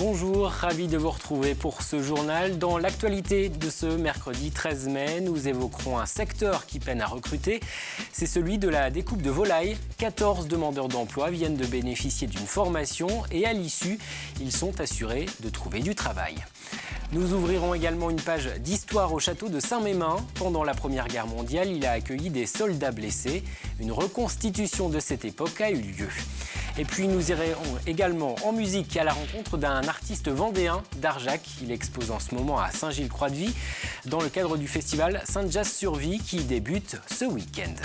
Bonjour, ravi de vous retrouver pour ce journal. Dans l'actualité de ce mercredi 13 mai, nous évoquerons un secteur qui peine à recruter. C'est celui de la découpe de volailles. 14 demandeurs d'emploi viennent de bénéficier d'une formation et à l'issue, ils sont assurés de trouver du travail. Nous ouvrirons également une page d'histoire au château de Saint-Mémin. Pendant la Première Guerre mondiale, il a accueilli des soldats blessés. Une reconstitution de cette époque a eu lieu. Et puis nous irons également en musique à la rencontre d'un artiste vendéen d'Arjac. Il expose en ce moment à Saint-Gilles-Croix-de-Vie dans le cadre du festival Sainte-Jasse-sur-Vie qui débute ce week-end.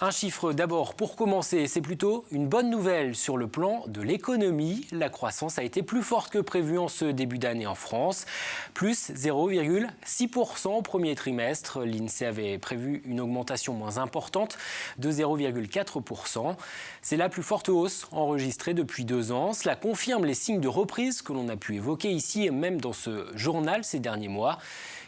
Un chiffre d'abord pour commencer, c'est plutôt une bonne nouvelle sur le plan de l'économie. La croissance a été plus forte que prévu en ce début d'année en France, plus 0,6% au premier trimestre. L'INSEE avait prévu une augmentation moins importante de 0,4%. C'est la plus forte hausse enregistrée depuis 2 ans. Cela confirme les signes de reprise que l'on a pu évoquer ici et même dans ce journal ces derniers mois.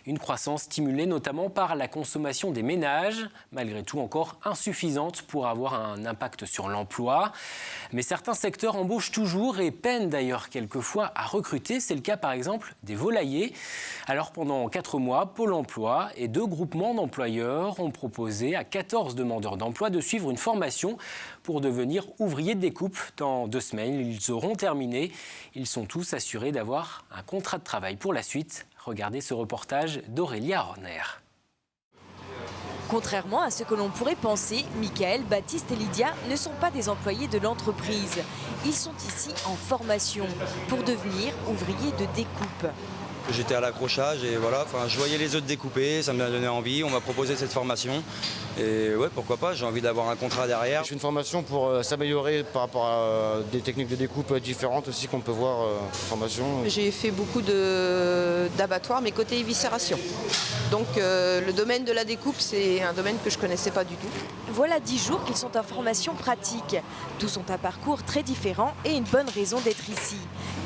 Une croissance stimulée notamment par la consommation des ménages, malgré tout encore insuffisante pour avoir un impact sur l'emploi. Mais certains secteurs embauchent toujours et peinent d'ailleurs quelquefois à recruter. C'est le cas par exemple des volaillers. Alors pendant 4 mois, Pôle emploi et 2 groupements d'employeurs ont proposé à 14 demandeurs d'emploi de suivre une formation pour devenir ouvriers de découpe. Dans 2 semaines, ils auront terminé. Ils sont tous assurés d'avoir un contrat de travail pour la suite. Regardez ce reportage d'Aurélia Horner. Contrairement à ce que l'on pourrait penser, Michael, Baptiste et Lydia ne sont pas des employés de l'entreprise. Ils sont ici en formation pour devenir ouvriers de découpe. J'étais à l'accrochage et voilà, je voyais les autres découper, ça m'a donné envie, on m'a proposé cette formation. Et ouais, pourquoi pas, j'ai envie d'avoir un contrat derrière. Je fais une formation pour s'améliorer par rapport à des techniques de découpe différentes aussi qu'on peut voir en formation. J'ai fait beaucoup d'abattoirs, mais côté éviscération. Donc le domaine de la découpe, c'est un domaine que je ne connaissais pas du tout. Voilà 10 jours qu'ils sont en formation pratique. Tous ont un parcours très différent et une bonne raison d'être ici.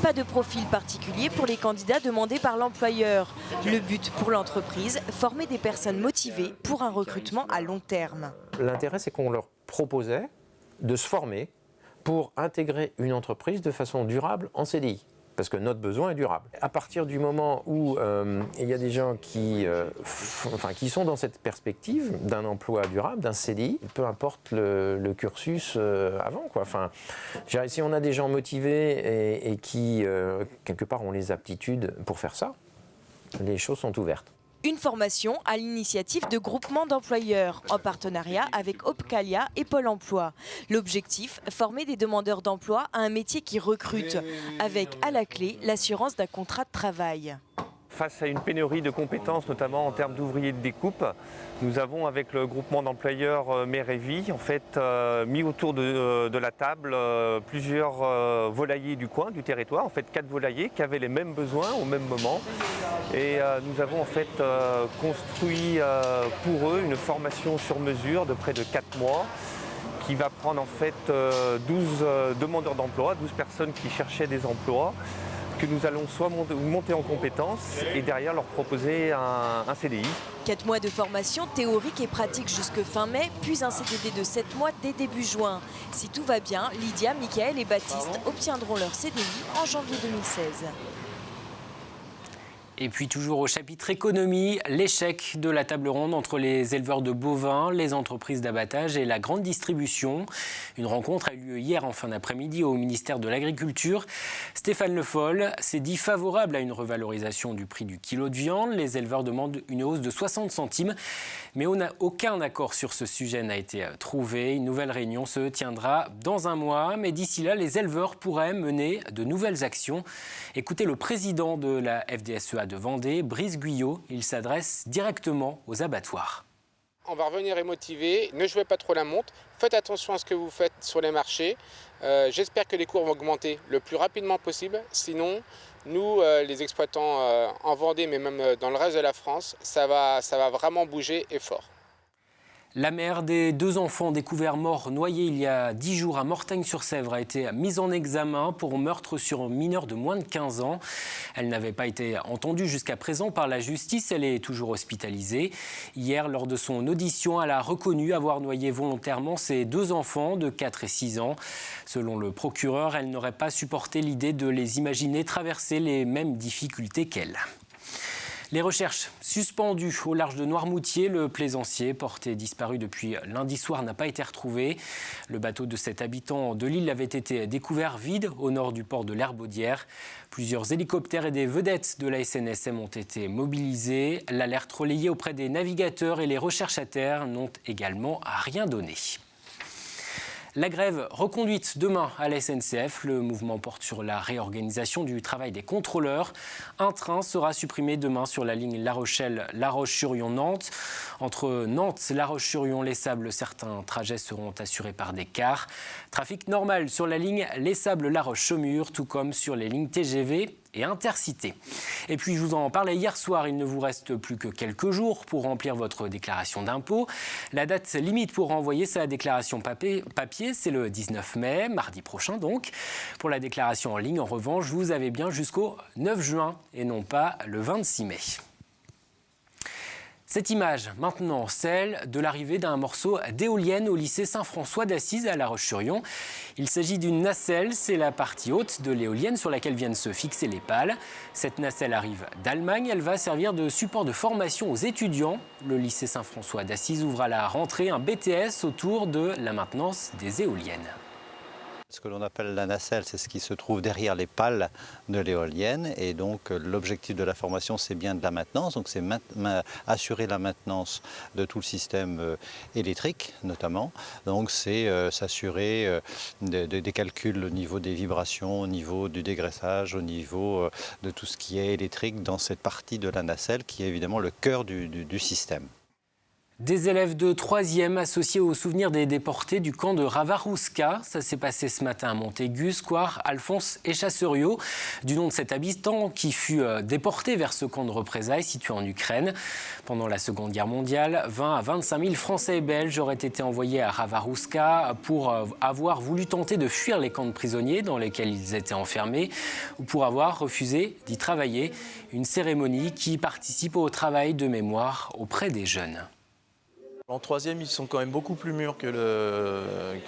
Pas de profil particulier pour les candidats demandés par l'employeur. Le but pour l'entreprise, former des personnes motivées pour un recrutement à long terme. L'intérêt, c'est qu'on leur proposait de se former pour intégrer une entreprise de façon durable en CDI. Parce que notre besoin est durable. À partir du moment où il y a des gens qui sont dans cette perspective d'un emploi durable, d'un CDI, peu importe le cursus avant, quoi. Si on a des gens motivés et qui, quelque part, ont les aptitudes pour faire ça, les choses sont ouvertes. Une formation à l'initiative de groupements d'employeurs, en partenariat avec Opcalia et Pôle emploi. L'objectif, former des demandeurs d'emploi à un métier qui recrute, avec à la clé l'assurance d'un contrat de travail. Face à une pénurie de compétences, notamment en termes d'ouvriers de découpe, nous avons, avec le groupement d'employeurs Mer et Vie, mis autour de la table plusieurs volaillers du coin, du territoire, 4 volaillers qui avaient les mêmes besoins au même moment. Et nous avons construit pour eux une formation sur mesure de près de 4 mois qui va prendre 12 demandeurs d'emploi, 12 personnes qui cherchaient des emplois, que nous allons soit monter en compétences et derrière leur proposer un CDI. 4 mois de formation théorique et pratique jusque fin mai, puis un CDD de 7 mois dès début juin. Si tout va bien, Lydia, Michael et Baptiste obtiendront leur CDI en janvier 2016. Et puis toujours au chapitre économie, l'échec de la table ronde entre les éleveurs de bovins, les entreprises d'abattage et la grande distribution. Une rencontre a eu lieu hier en fin d'après-midi au ministère de l'Agriculture. Stéphane Le Foll s'est dit favorable à une revalorisation du prix du kilo de viande. Les éleveurs demandent une hausse de 60 centimes. Mais aucun accord sur ce sujet n'a été trouvé. Une nouvelle réunion se tiendra dans un mois. Mais d'ici là, les éleveurs pourraient mener de nouvelles actions. Écoutez le président de la FDSEA de Vendée, Brice Guyot. Il s'adresse directement aux abattoirs. On va revenir et motiver. Ne jouez pas trop la montre. Faites attention à ce que vous faites sur les marchés. J'espère que les cours vont augmenter le plus rapidement possible. Sinon, nous, les exploitants en Vendée, mais même dans le reste de la France, ça va vraiment bouger et fort. La mère des 2 enfants découverts morts noyés il y a 10 jours à Mortagne-sur-Sèvre a été mise en examen pour meurtre sur mineur de moins de 15 ans. Elle n'avait pas été entendue jusqu'à présent par la justice. Elle est toujours hospitalisée. Hier, lors de son audition, elle a reconnu avoir noyé volontairement ses 2 enfants de 4 et 6 ans. Selon le procureur, elle n'aurait pas supporté l'idée de les imaginer traverser les mêmes difficultés qu'elle. Les recherches suspendues au large de Noirmoutier. Le plaisancier, porté disparu depuis lundi soir, n'a pas été retrouvé. Le bateau de cet habitant de l'île avait été découvert vide au nord du port de l'Herbaudière. Plusieurs hélicoptères et des vedettes de la SNSM ont été mobilisés. L'alerte relayée auprès des navigateurs et les recherches à terre n'ont également rien donné. La grève reconduite demain à la SNCF. Le mouvement porte sur la réorganisation du travail des contrôleurs. Un train sera supprimé demain sur la ligne La Rochelle-La Roche-sur-Yon-Nantes. Entre Nantes, La Roche-sur-Yon, Les Sables, certains trajets seront assurés par des cars. Trafic normal sur la ligne Les Sables-La Roche-Saumur, tout comme sur les lignes TGV et Intercité. Et puis, je vous en parlais hier soir, il ne vous reste plus que quelques jours pour remplir votre déclaration d'impôt. La date limite pour envoyer sa déclaration papier, c'est le 19 mai, mardi prochain donc. Pour la déclaration en ligne, en revanche, vous avez bien jusqu'au 9 juin et non pas le 26 mai. Cette image, maintenant, celle de l'arrivée d'un morceau d'éolienne au lycée Saint-François d'Assise à La Roche-sur-Yon. Il s'agit d'une nacelle, c'est la partie haute de l'éolienne sur laquelle viennent se fixer les pales. Cette nacelle arrive d'Allemagne, elle va servir de support de formation aux étudiants. Le lycée Saint-François d'Assise ouvre à la rentrée un BTS autour de la maintenance des éoliennes. Ce que l'on appelle la nacelle, c'est ce qui se trouve derrière les pales de l'éolienne. Et donc l'objectif de la formation, c'est bien de la maintenance. Donc c'est assurer la maintenance de tout le système électrique, notamment. Donc c'est s'assurer des calculs au niveau des vibrations, au niveau du dégraissage, au niveau de tout ce qui est électrique dans cette partie de la nacelle qui est évidemment le cœur du système. Des élèves de 3e associés aux souvenirs des déportés du camp de Ravarouska. Ça s'est passé ce matin à Montaigu, square Alphonse Echasseriot, du nom de cet habitant qui fut déporté vers ce camp de représailles situé en Ukraine. Pendant la Seconde Guerre mondiale, 20 à 25 000 Français et Belges auraient été envoyés à Ravarouska pour avoir voulu tenter de fuir les camps de prisonniers dans lesquels ils étaient enfermés ou pour avoir refusé d'y travailler. Une cérémonie qui participe au travail de mémoire auprès des jeunes. En 3e, ils sont quand même beaucoup plus mûrs que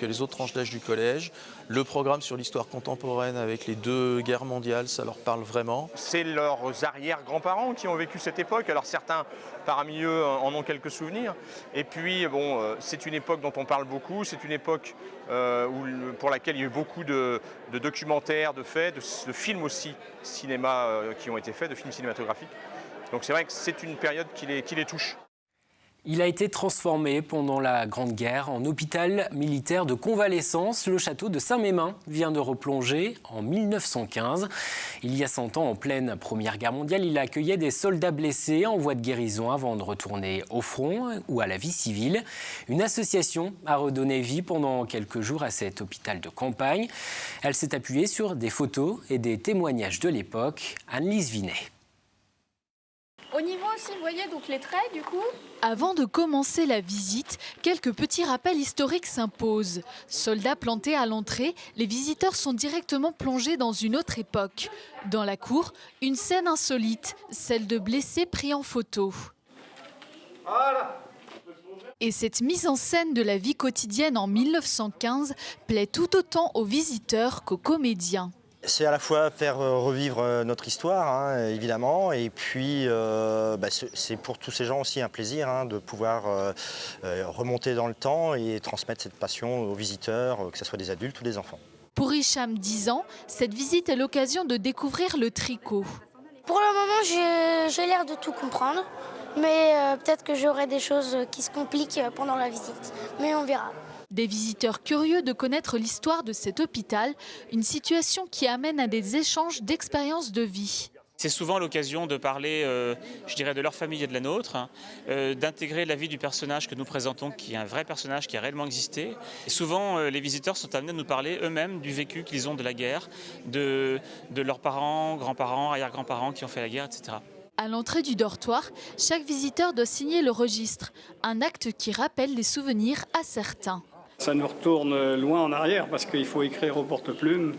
les autres tranches d'âge du collège. Le programme sur l'histoire contemporaine avec les 2 guerres mondiales, ça leur parle vraiment. C'est leurs arrière-grands-parents qui ont vécu cette époque. Alors certains, parmi eux, en ont quelques souvenirs. Et puis, bon, c'est une époque dont on parle beaucoup. C'est une époque pour laquelle il y a eu beaucoup de documentaires, de faits, de films aussi, cinéma qui ont été faits, de films cinématographiques. Donc c'est vrai que c'est une période qui les touche. Il a été transformé pendant la Grande Guerre en hôpital militaire de convalescence. Le château de Saint-Mémin vient de replonger en 1915. Il y a 100 ans, en pleine Première Guerre mondiale, il accueillait des soldats blessés en voie de guérison avant de retourner au front ou à la vie civile. Une association a redonné vie pendant quelques jours à cet hôpital de campagne. Elle s'est appuyée sur des photos et des témoignages de l'époque. Anne-Lise Vinet. Au niveau aussi, vous voyez donc les traits du coup. Avant de commencer la visite, quelques petits rappels historiques s'imposent. Soldats plantés à l'entrée, les visiteurs sont directement plongés dans une autre époque. Dans la cour, une scène insolite, celle de blessés pris en photo. Voilà. Et cette mise en scène de la vie quotidienne en 1915 plaît tout autant aux visiteurs qu'aux comédiens. C'est à la fois faire revivre notre histoire, évidemment, et puis c'est pour tous ces gens aussi un plaisir de pouvoir remonter dans le temps et transmettre cette passion aux visiteurs, que ce soit des adultes ou des enfants. Pour Hicham, 10 ans, cette visite est l'occasion de découvrir le tricot. Pour le moment, j'ai l'air de tout comprendre, mais peut-être que j'aurai des choses qui se compliquent pendant la visite, mais on verra. Des visiteurs curieux de connaître l'histoire de cet hôpital, une situation qui amène à des échanges d'expériences de vie. C'est souvent l'occasion de parler, je dirais, de leur famille et de la nôtre, d'intégrer la vie du personnage que nous présentons, qui est un vrai personnage qui a réellement existé. Et souvent, les visiteurs sont amenés à nous parler eux-mêmes du vécu qu'ils ont de la guerre, de leurs parents, grands-parents, arrière-grands-parents qui ont fait la guerre, etc. À l'entrée du dortoir, chaque visiteur doit signer le registre, un acte qui rappelle les souvenirs à certains. Ça nous retourne loin en arrière parce qu'il faut écrire au porte-plume.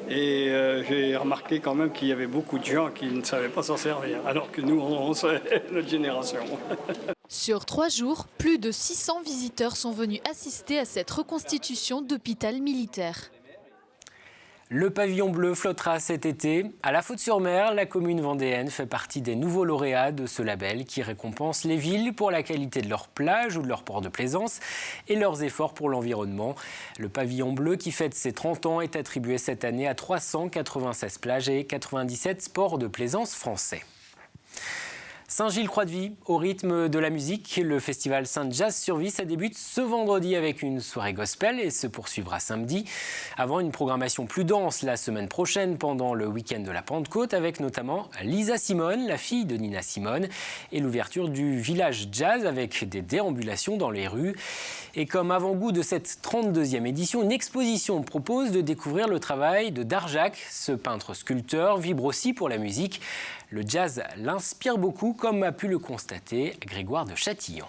Et j'ai remarqué quand même qu'il y avait beaucoup de gens qui ne savaient pas s'en servir, alors que nous, on sait, notre génération. Sur 3 jours, plus de 600 visiteurs sont venus assister à cette reconstitution d'hôpital militaire. Le pavillon bleu flottera cet été. À La Faute-sur-Mer, la commune vendéenne fait partie des nouveaux lauréats de ce label qui récompense les villes pour la qualité de leurs plages ou de leurs ports de plaisance et leurs efforts pour l'environnement. Le pavillon bleu qui fête ses 30 ans est attribué cette année à 396 plages et 97 ports de plaisance français. Saint-Gilles-Croix-de-Vie, au rythme de la musique, le festival Saint-Jazz Survie, ça débute ce vendredi avec une soirée gospel et se poursuivra samedi, avant une programmation plus dense la semaine prochaine pendant le week-end de la Pentecôte, avec notamment Lisa Simone, la fille de Nina Simone, et l'ouverture du village jazz avec des déambulations dans les rues. Et comme avant-goût de cette 32e édition, une exposition propose de découvrir le travail de Darjac. Ce peintre-sculpteur vibre aussi pour la musique. Le jazz l'inspire beaucoup, comme a pu le constater Grégoire de Châtillon.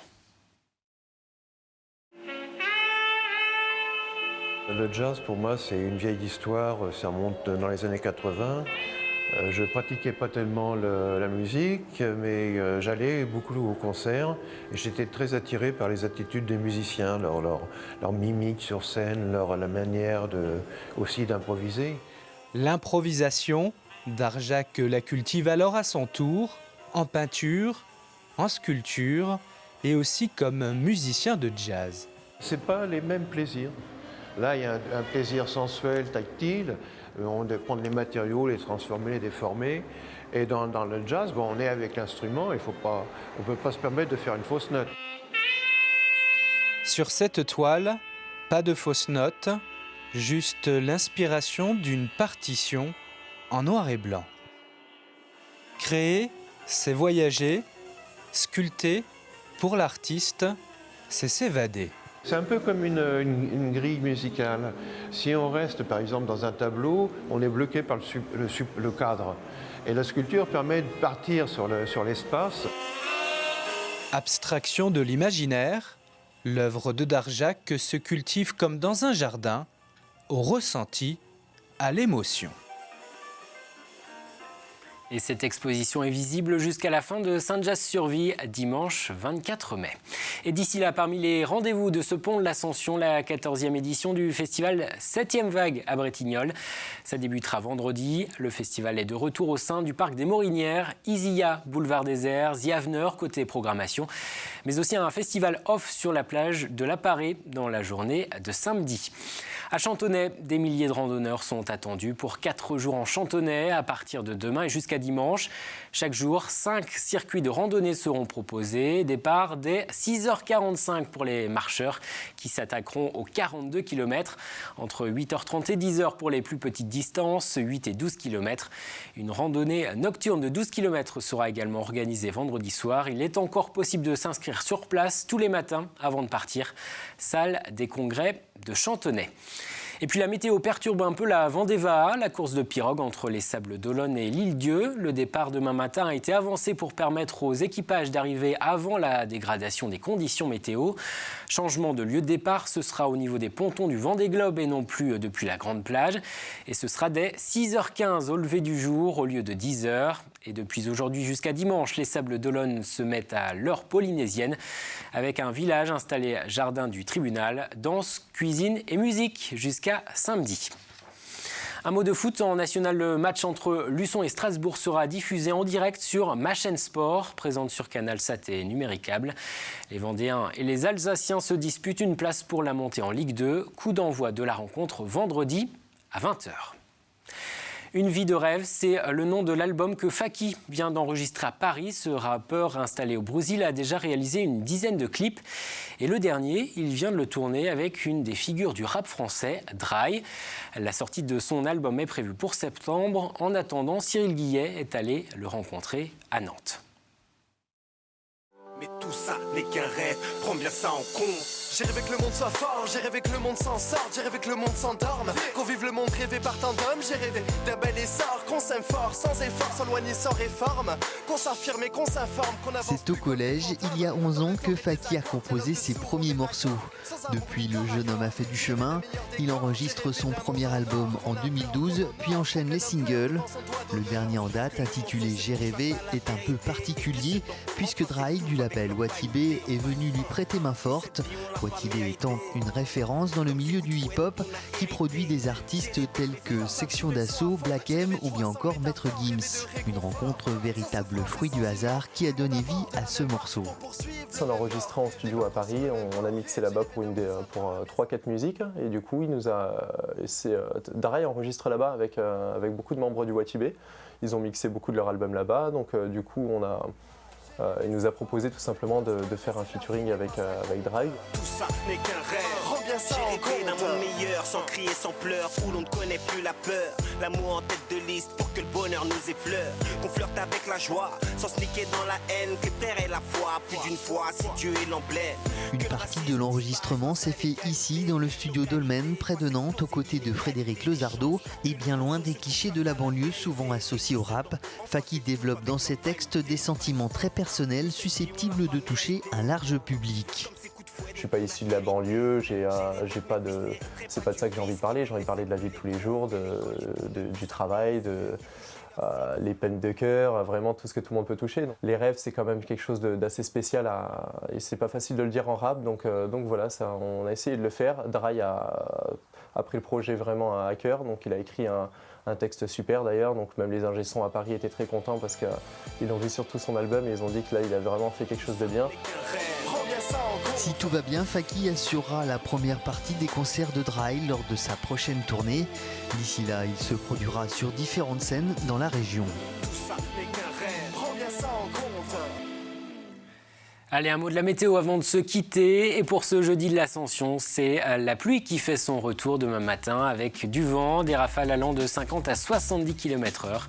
Le jazz, pour moi, c'est une vieille histoire. Ça remonte dans les années 80. Je pratiquais pas tellement la musique, mais j'allais beaucoup au concert. Et j'étais très attiré par les attitudes des musiciens, leur mimique sur scène, la manière aussi d'improviser. L'improvisation, Darjac la cultive alors à son tour, en peinture, en sculpture et aussi comme musicien de jazz. C'est pas les mêmes plaisirs. Là, il y a un plaisir sensuel, tactile. On doit prendre les matériaux, les transformer, les déformer. Et dans le jazz, on est avec l'instrument, on ne peut pas se permettre de faire une fausse note. Sur cette toile, pas de fausse note, juste l'inspiration d'une partition en noir et blanc. Créer, c'est voyager. Sculpter, pour l'artiste, c'est s'évader. C'est un peu comme une grille musicale. Si on reste par exemple dans un tableau, on est bloqué par le cadre. Et la sculpture permet de partir sur l'espace. Abstraction de l'imaginaire, l'œuvre de Darjac se cultive comme dans un jardin, au ressenti, à l'émotion. Et cette exposition est visible jusqu'à la fin de Saint-Jazz Survie, dimanche 24 mai. Et d'ici là, parmi les rendez-vous de ce pont de l'Ascension, la 14e édition du festival 7e Vague à Bretignolles. Ça débutera vendredi. Le festival est de retour au sein du parc des Morinières, Isia, boulevard des Airs, Ziavner, côté programmation. Mais aussi un festival off sur la plage de la Parée dans la journée de samedi. À Chantonnay, des milliers de randonneurs sont attendus pour 4 jours en Chantonnay à partir de demain et jusqu'à dimanche. Chaque jour, 5 circuits de randonnée seront proposés. Départ dès 6h45 pour les marcheurs qui s'attaqueront aux 42 km. Entre 8h30 et 10h pour les plus petites distances, 8 et 12 km. Une randonnée nocturne de 12 km sera également organisée vendredi soir. Il est encore possible de s'inscrire sur place tous les matins avant de partir. Salle des congrès de Chantonnay. Et puis la météo perturbe un peu la Vendée-Vaha, la course de pirogue entre les Sables d'Olonne et l'Île-Dieu. Le départ demain matin a été avancé pour permettre aux équipages d'arriver avant la dégradation des conditions météo. Changement de lieu de départ, ce sera au niveau des pontons du Vendée-Globe et non plus depuis la Grande Plage. Et ce sera dès 6h15 au lever du jour au lieu de 10h. Et depuis aujourd'hui jusqu'à dimanche, les Sables d'Olonne se mettent à l'heure polynésienne avec un village installé jardin du tribunal, danse, cuisine et musique jusqu'à samedi. Un mot de foot en national, le match entre Luçon et Strasbourg sera diffusé en direct sur ma chaîne Sport, présente sur CanalSat et Numéricable. Les Vendéens et les Alsaciens se disputent une place pour la montée en Ligue 2. Coup d'envoi de la rencontre vendredi à 20h. Une vie de rêve, c'est le nom de l'album que Faki vient d'enregistrer à Paris. Ce rappeur installé au Brésil a déjà réalisé une dizaine de clips. Et le dernier, il vient de le tourner avec une des figures du rap français, Dry. La sortie de son album est prévue pour septembre. En attendant, Cyril Guillet est allé le rencontrer à Nantes. Mais tout ça n'est qu'un rêve, prends bien ça en compte. J'ai rêvé que le monde soit fort, j'ai rêvé que le monde s'en sorte, j'ai rêvé que le monde s'endorme, qu'on vive le monde rêvé par tant d'hommes. J'ai rêvé d'un bel essor, qu'on s'aime fort, sans effort, sans loigner, sans réforme, qu'on s'affirme et qu'on s'informe, qu'on avance. C'est au collège, il y a 11 ans, que Faki a composé ses premiers morceaux. Depuis, le jeune homme a fait du chemin. Il enregistre son premier album en 2012, puis enchaîne les singles. Le dernier en date, intitulé J'ai rêvé, est un peu particulier, puisque Dry du label Watibé est venu lui prêter main forte. Watibé étant une référence dans le milieu du hip-hop qui produit des artistes tels que Section d'Assaut, Black M ou bien encore Maître Gims. Une rencontre véritable fruit du hasard qui a donné vie à ce morceau. On a enregistré en studio à Paris, on a mixé là-bas pour 3-4 musiques et du coup Dry enregistre là-bas avec beaucoup de membres du Watibé. Ils ont mixé beaucoup de leur album là-bas, donc du coup il nous a proposé tout simplement de faire un featuring avec Dry. Tout ça n'est qu'un rêve, rends bien ça en compte. D'un monde meilleur, sans crier, sans pleurs, où l'on ne connaît plus la peur. L'amour en tête de liste pour que le bonheur nous effleure. Qu'on flirte avec la joie, sans se niquer dans la haine. Que terre est la foi, plus d'une fois, si Dieu est l'emblème. Une partie de l'enregistrement s'est fait ici, dans le studio Dolmen, près de Nantes, aux côtés de Frédéric Lezardo. Et bien loin des clichés de la banlieue, souvent associés au rap, Faki développe dans ses textes des sentiments très personnels, susceptibles de toucher un large public. Je suis pas issu de la banlieue, c'est pas de ça que j'ai envie de parler. J'ai envie de parler de la vie de tous les jours, du travail, les peines de cœur, vraiment tout ce que tout le monde peut toucher. Les rêves, c'est quand même quelque chose d'assez spécial et c'est pas facile de le dire en rap, donc voilà, on a essayé de le faire. Dry a pris le projet vraiment à cœur, donc il a écrit un texte super d'ailleurs, donc même les ingé sons à Paris étaient très contents parce qu'ils l'ont vu sur tout son album et ils ont dit que là il a vraiment fait quelque chose de bien. Si tout va bien, Faki assurera la première partie des concerts de Dry lors de sa prochaine tournée. D'ici là, il se produira sur différentes scènes dans la région. Allez, un mot de la météo avant de se quitter. Et pour ce jeudi de l'Ascension, c'est la pluie qui fait son retour demain matin avec du vent, des rafales allant de 50 à 70 km/h.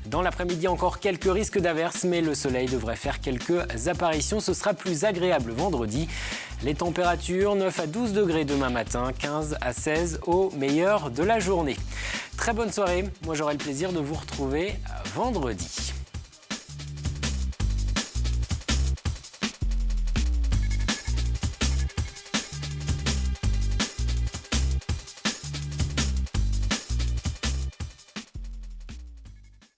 Dans l'après-midi, encore quelques risques d'averses, mais le soleil devrait faire quelques apparitions. Ce sera plus agréable vendredi. Les températures, 9 à 12 degrés demain matin, 15 à 16 au meilleur de la journée. Très bonne soirée. Moi, j'aurai le plaisir de vous retrouver vendredi.